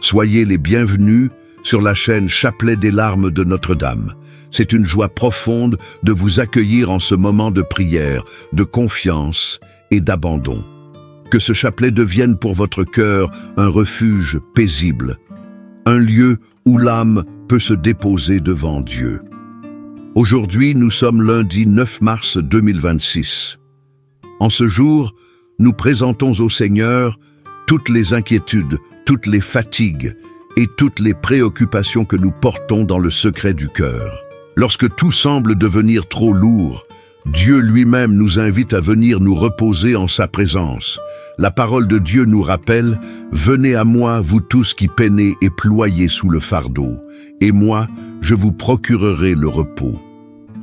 Soyez les bienvenus sur la chaîne Chapelet des larmes de Notre-Dame. C'est une joie profonde de vous accueillir en ce moment de prière, de confiance et d'abandon. Que ce chapelet devienne pour votre cœur un refuge paisible, un lieu où l'âme peut se déposer devant Dieu. Aujourd'hui, nous sommes lundi 9 mars 2026. En ce jour, nous présentons au Seigneur toutes les inquiétudes, toutes les fatigues et toutes les préoccupations que nous portons dans le secret du cœur. Lorsque tout semble devenir trop lourd, Dieu lui-même nous invite à venir nous reposer en sa présence. La parole de Dieu nous rappelle « Venez à moi, vous tous qui peinez et ployez sous le fardeau, et moi, je vous procurerai le repos. »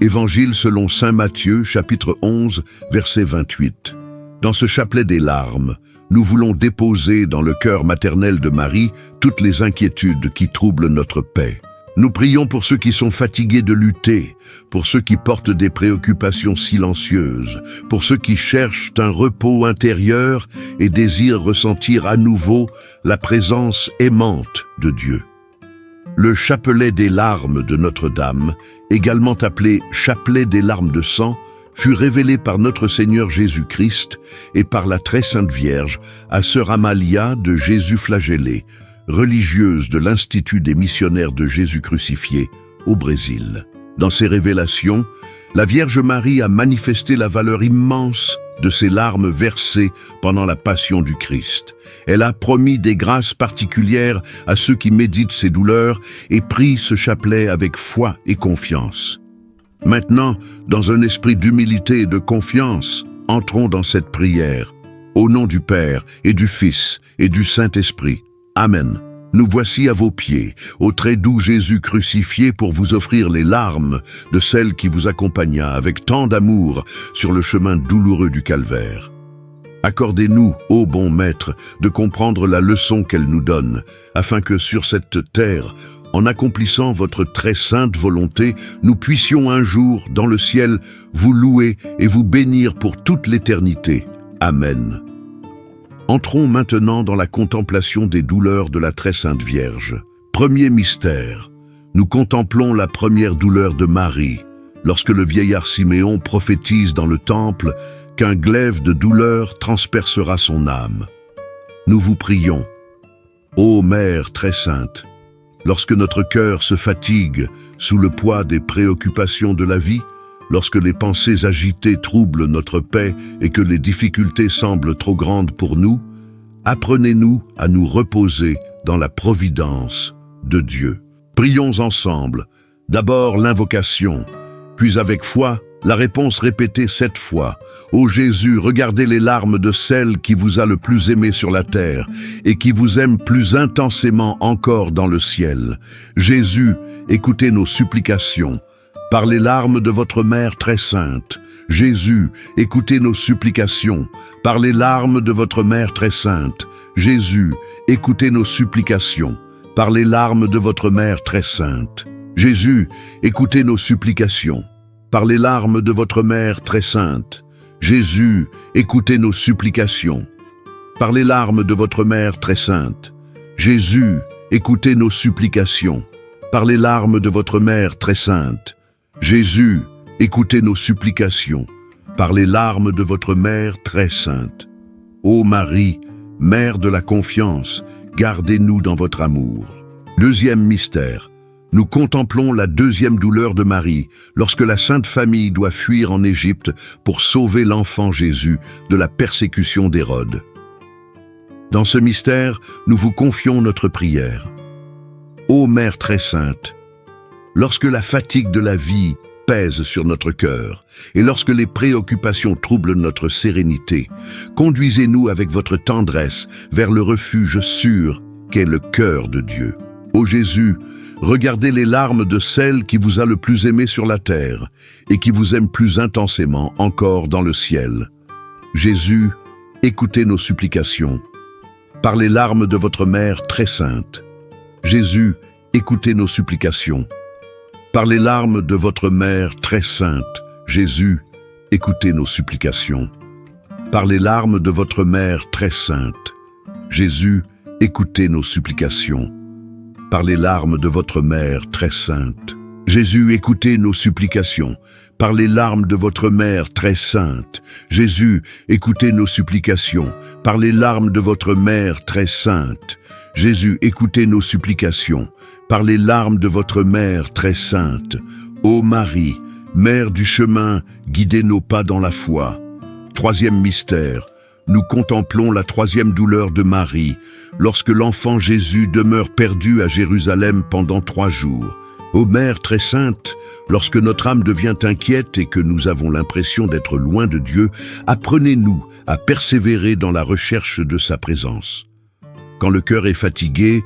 Évangile selon saint Matthieu, chapitre 11, verset 28. Dans ce chapelet des larmes, nous voulons déposer dans le cœur maternel de Marie toutes les inquiétudes qui troublent notre paix. Nous prions pour ceux qui sont fatigués de lutter, pour ceux qui portent des préoccupations silencieuses, pour ceux qui cherchent un repos intérieur et désirent ressentir à nouveau la présence aimante de Dieu. Le chapelet des larmes de Notre-Dame, également appelé chapelet des larmes de sang, fut révélé par notre Seigneur Jésus-Christ et par la très sainte Vierge à sœur Amalia de Jésus flagellé, religieuse de l'Institut des missionnaires de Jésus crucifié au Brésil. Dans ces révélations, la Vierge Marie a manifesté la valeur immense de ces larmes versées pendant la passion du Christ. Elle a promis des grâces particulières à ceux qui méditent ces douleurs et prient ce chapelet avec foi et confiance. Maintenant, dans un esprit d'humilité et de confiance, entrons dans cette prière. Au nom du Père et du Fils et du Saint-Esprit. Amen. Nous voici à vos pieds, au très doux Jésus crucifié pour vous offrir les larmes de celle qui vous accompagna avec tant d'amour sur le chemin douloureux du calvaire. Accordez-nous, ô bon Maître, de comprendre la leçon qu'elle nous donne, afin que sur cette terre, en accomplissant votre très sainte volonté, nous puissions un jour, dans le ciel, vous louer et vous bénir pour toute l'éternité. Amen. Entrons maintenant dans la contemplation des douleurs de la très sainte Vierge. Premier mystère, nous contemplons la première douleur de Marie, lorsque le vieillard Siméon prophétise dans le temple qu'un glaive de douleur transpercera son âme. Nous vous prions, ô Mère très sainte, lorsque notre cœur se fatigue sous le poids des préoccupations de la vie, lorsque les pensées agitées troublent notre paix et que les difficultés semblent trop grandes pour nous, apprenez-nous à nous reposer dans la providence de Dieu. Prions ensemble, d'abord l'invocation, puis avec foi, la réponse répétée 7 fois. Ô Jésus, regardez les larmes de celle qui vous a le plus aimé sur la terre et qui vous aime plus intensément encore dans le ciel. Jésus, écoutez nos supplications. Par les larmes de votre Mère très sainte, Jésus, écoutez nos supplications. Par les larmes de votre Mère très sainte, Jésus, écoutez nos supplications. Par les larmes de votre Mère très sainte, Jésus, écoutez nos supplications. Par les larmes de votre Mère très sainte, Jésus, écoutez nos supplications. Par les larmes de votre Mère très sainte, Jésus, écoutez nos supplications. Par les larmes de votre Mère très sainte, Jésus, écoutez nos supplications, par les larmes de votre Mère très sainte. Ô Marie, Mère de la confiance, gardez-nous dans votre amour. Deuxième mystère, nous contemplons la deuxième douleur de Marie, lorsque la Sainte Famille doit fuir en Égypte pour sauver l'enfant Jésus de la persécution d'Hérode. Dans ce mystère, nous vous confions notre prière. Ô Mère très sainte, lorsque la fatigue de la vie pèse sur notre cœur et lorsque les préoccupations troublent notre sérénité, conduisez-nous avec votre tendresse vers le refuge sûr qu'est le cœur de Dieu. Ô Jésus, regardez les larmes de celle qui vous a le plus aimé sur la terre et qui vous aime plus intensément encore dans le ciel. Jésus, écoutez nos supplications. Par les larmes de votre Mère très sainte, Jésus, écoutez nos supplications. Par les larmes de votre Mère très sainte, Jésus, écoutez nos supplications. Par les larmes de votre Mère très sainte, Jésus, écoutez nos supplications. Par les larmes de votre mère très sainte. Jésus, écoutez nos supplications. Par les larmes de votre mère très sainte. Jésus, écoutez nos supplications. Par les larmes de votre mère très sainte. Jésus, écoutez nos supplications. Par les larmes de votre mère très sainte. Ô Marie, Mère du chemin, guidez nos pas dans la foi. Troisième mystère. Nous contemplons la troisième douleur de Marie, lorsque l'enfant Jésus demeure perdu à Jérusalem pendant 3 jours. Ô Mère très sainte, lorsque notre âme devient inquiète et que nous avons l'impression d'être loin de Dieu, apprenez-nous à persévérer dans la recherche de sa présence. Quand le cœur est fatigué,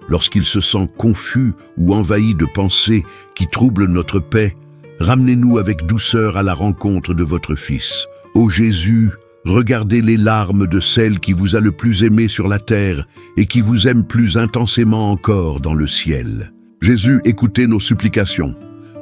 lorsqu'il se sent confus ou envahi de pensées qui troublent notre paix, ramenez-nous avec douceur à la rencontre de votre Fils. Ô Jésus, regardez les larmes de celle qui vous a le plus aimé sur la terre et qui vous aime plus intensément encore dans le ciel. Jésus, écoutez nos supplications.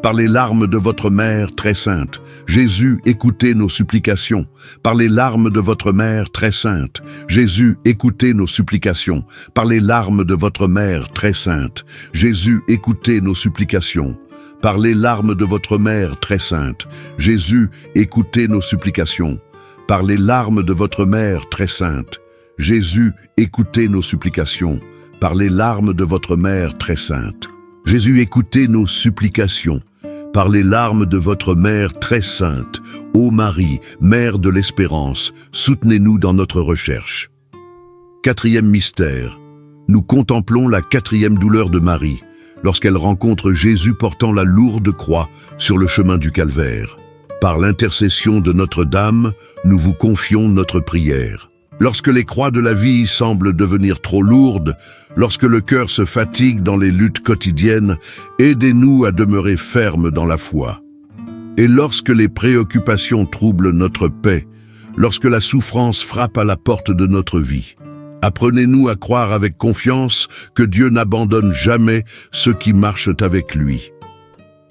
Par les larmes de votre mère très sainte. Jésus, écoutez nos supplications. Par les larmes de votre mère très sainte. Jésus, écoutez nos supplications. Par les larmes de votre mère très sainte. Jésus, écoutez nos supplications. Par les larmes de votre mère très sainte. Jésus, écoutez nos supplications. Par les larmes de votre mère très sainte. Jésus, écoutez nos supplications. Par les larmes de votre mère très sainte. Jésus, écoutez nos supplications. Par les larmes de votre mère très sainte. Ô Marie, Mère de l'espérance, soutenez-nous dans notre recherche. Quatrième mystère. Nous contemplons la 4e douleur de Marie, lorsqu'elle rencontre Jésus portant la lourde croix sur le chemin du calvaire. Par l'intercession de Notre-Dame, nous vous confions notre prière. Lorsque les croix de la vie semblent devenir trop lourdes, lorsque le cœur se fatigue dans les luttes quotidiennes, aidez-nous à demeurer fermes dans la foi. Et lorsque les préoccupations troublent notre paix, lorsque la souffrance frappe à la porte de notre vie, apprenez-nous à croire avec confiance que Dieu n'abandonne jamais ceux qui marchent avec lui.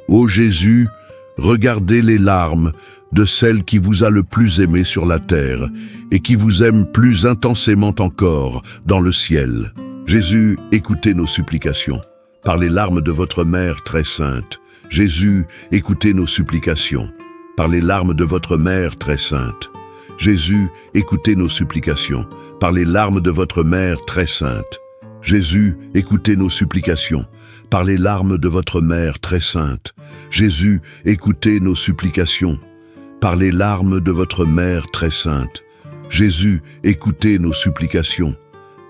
Ô Jésus, regardez les larmes de celle qui vous a le plus aimé sur la terre et qui vous aime plus intensément encore dans le ciel. Jésus, écoutez nos supplications. Par les larmes de votre mère très sainte. Jésus, écoutez nos supplications. Par les larmes de votre mère très sainte. Jésus, écoutez nos supplications. Par les larmes de votre mère très sainte. Jésus, écoutez nos supplications. Par les larmes de votre mère très sainte. Jésus, écoutez nos supplications. Par les larmes de votre mère très sainte. Jésus, écoutez nos supplications.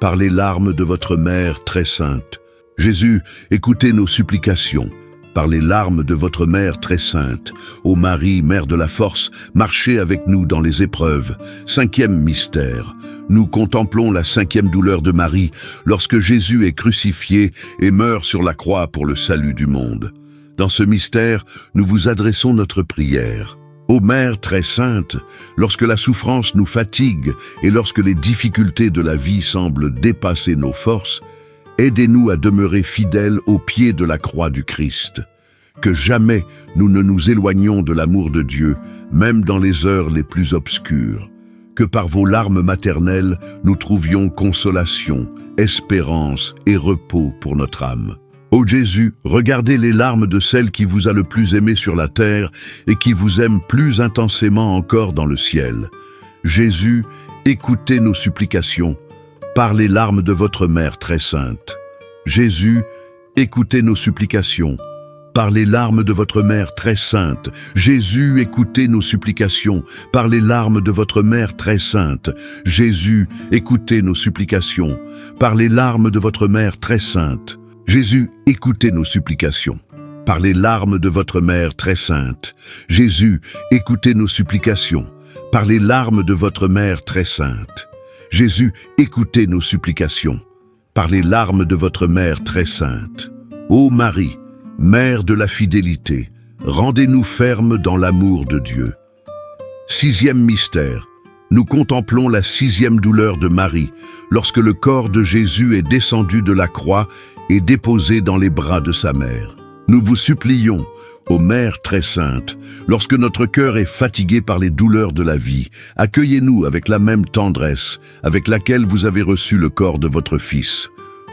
Par les larmes de votre mère très sainte. Jésus, écoutez nos supplications. Par les larmes de votre mère très sainte. Ô Marie, Mère de la force, marchez avec nous dans les épreuves. 5e mystère. Nous contemplons la 5e douleur de Marie lorsque Jésus est crucifié et meurt sur la croix pour le salut du monde. Dans ce mystère, nous vous adressons notre prière. Ô Mère très sainte, lorsque la souffrance nous fatigue et lorsque les difficultés de la vie semblent dépasser nos forces, aidez-nous à demeurer fidèles au pied de la croix du Christ. Que jamais nous ne nous éloignions de l'amour de Dieu, même dans les heures les plus obscures. Que par vos larmes maternelles, nous trouvions consolation, espérance et repos pour notre âme. Ô Jésus, regardez les larmes de celle qui vous a le plus aimé sur la terre et qui vous aime plus intensément encore dans le ciel. Jésus, écoutez nos supplications. Par les larmes de votre mère très sainte. Jésus, écoutez nos supplications. Par les larmes de votre mère très sainte. Jésus, écoutez nos supplications. Par les larmes de votre mère très sainte. Jésus, écoutez nos supplications. Par les larmes de votre mère très sainte. Jésus, écoutez nos supplications. Par les larmes de votre mère très sainte. Jésus, écoutez nos supplications. Par les larmes de votre mère très sainte. Jésus, écoutez nos supplications. Par les larmes de votre mère très sainte. Ô Marie, Mère de la fidélité, rendez-nous fermes dans l'amour de Dieu. 6e mystère. Nous contemplons la 6e douleur de Marie, lorsque le corps de Jésus est descendu de la croix et déposé dans les bras de sa mère. Nous vous supplions, Ô Mère très sainte, lorsque notre cœur est fatigué par les douleurs de la vie, accueillez-nous avec la même tendresse avec laquelle vous avez reçu le corps de votre Fils.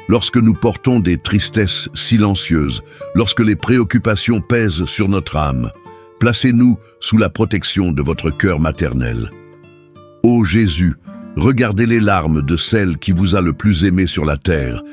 Lorsque nous portons des tristesses silencieuses, lorsque les préoccupations pèsent sur notre âme, placez-nous sous la protection de votre cœur maternel. Ô Jésus, regardez les larmes de celle qui vous a le plus aimé sur la terre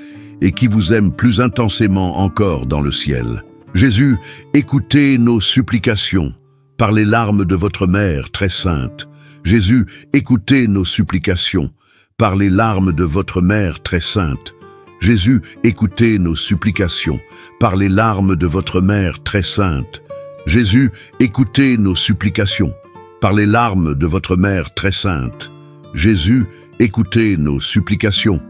et qui vous aime plus intensément encore dans le ciel. Jésus, écoutez nos supplications par les larmes de votre Mère très sainte. Jésus, écoutez nos supplications par les larmes de votre Mère très sainte. Jésus, écoutez nos supplications par les larmes de votre Mère très sainte. Jésus, écoutez nos supplications par les larmes de votre Mère très sainte. Jésus, écoutez nos supplications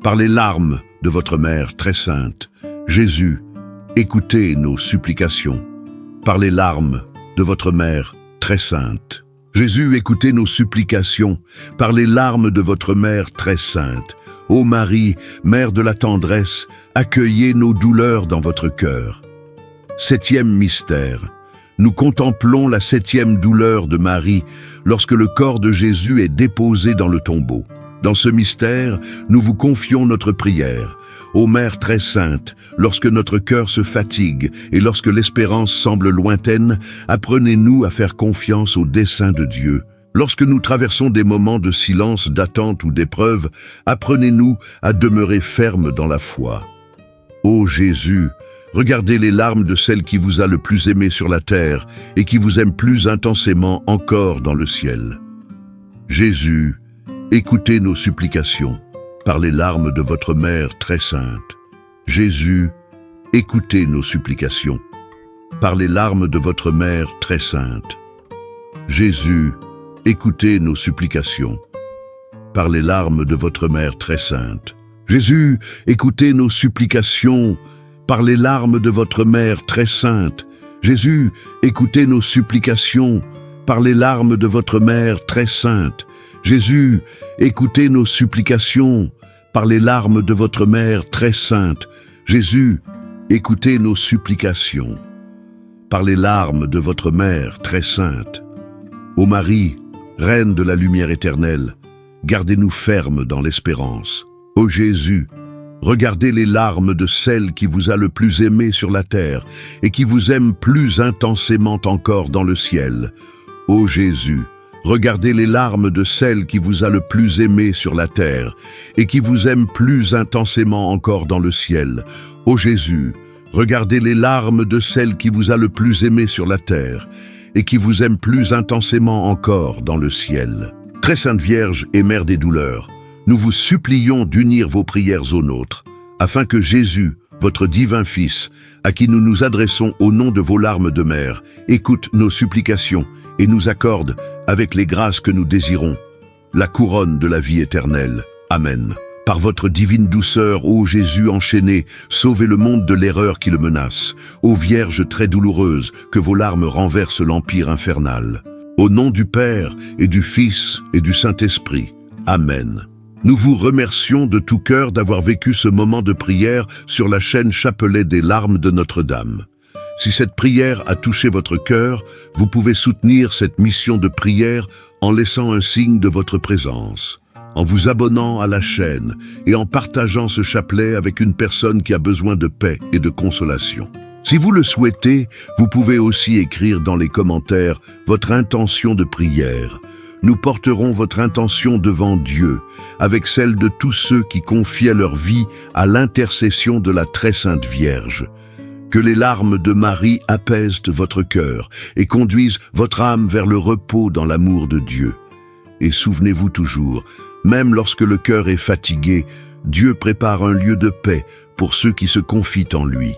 par les larmes de votre Mère très sainte. Jésus, écoutez nos supplications par les larmes de votre Mère très sainte. Jésus, écoutez nos supplications par les larmes de votre Mère très sainte. Ô Marie, Mère de la tendresse, accueillez nos douleurs dans votre cœur. Septième mystère. Nous contemplons la septième douleur de Marie lorsque le corps de Jésus est déposé dans le tombeau. Dans ce mystère, nous vous confions notre prière. Ô Mère très sainte, lorsque notre cœur se fatigue et lorsque l'espérance semble lointaine, apprenez-nous à faire confiance au dessein de Dieu. Lorsque nous traversons des moments de silence, d'attente ou d'épreuve, apprenez-nous à demeurer fermes dans la foi. Ô Jésus, regardez les larmes de celle qui vous a le plus aimé sur la terre et qui vous aime plus intensément encore dans le ciel. Jésus, écoutez nos supplications par les larmes de votre Mère très sainte. Jésus, écoutez nos supplications par les larmes de votre Mère très sainte. Jésus, écoutez nos supplications par les larmes de votre Mère très sainte. Jésus, écoutez nos supplications par les larmes de votre Mère très sainte. Jésus, écoutez nos supplications par les larmes de votre Mère très sainte. Jésus, écoutez nos supplications par les larmes de votre Mère très sainte. Jésus, écoutez nos supplications par les larmes de votre Mère très sainte. Ô Marie, Reine de la lumière éternelle, gardez-nous fermes dans l'espérance. Ô Jésus, regardez les larmes de celle qui vous a le plus aimé sur la terre et qui vous aime plus intensément encore dans le ciel. Ô Jésus, regardez les larmes de celle qui vous a le plus aimé sur la terre et qui vous aime plus intensément encore dans le ciel. Ô Jésus, regardez les larmes de celle qui vous a le plus aimé sur la terre et qui vous aime plus intensément encore dans le ciel. Très Sainte Vierge et Mère des douleurs, nous vous supplions d'unir vos prières aux nôtres, afin que Jésus, votre divin Fils, à qui nous nous adressons au nom de vos larmes de mère, écoute nos supplications et nous accorde, avec les grâces que nous désirons, la couronne de la vie éternelle. Amen. Par votre divine douceur, ô Jésus enchaîné, sauvez le monde de l'erreur qui le menace. Ô Vierge très douloureuse, que vos larmes renversent l'empire infernal. Au nom du Père et du Fils et du Saint-Esprit. Amen. Nous vous remercions de tout cœur d'avoir vécu ce moment de prière sur la chaîne Chapelet des larmes de Notre-Dame. Si cette prière a touché votre cœur, vous pouvez soutenir cette mission de prière en laissant un signe de votre présence, en vous abonnant à la chaîne et en partageant ce chapelet avec une personne qui a besoin de paix et de consolation. Si vous le souhaitez, vous pouvez aussi écrire dans les commentaires votre intention de prière. Nous porterons votre intention devant Dieu, avec celle de tous ceux qui confiaient leur vie à l'intercession de la très sainte Vierge. Que les larmes de Marie apaisent votre cœur et conduisent votre âme vers le repos dans l'amour de Dieu. Et souvenez-vous toujours, même lorsque le cœur est fatigué, Dieu prépare un lieu de paix pour ceux qui se confient en lui.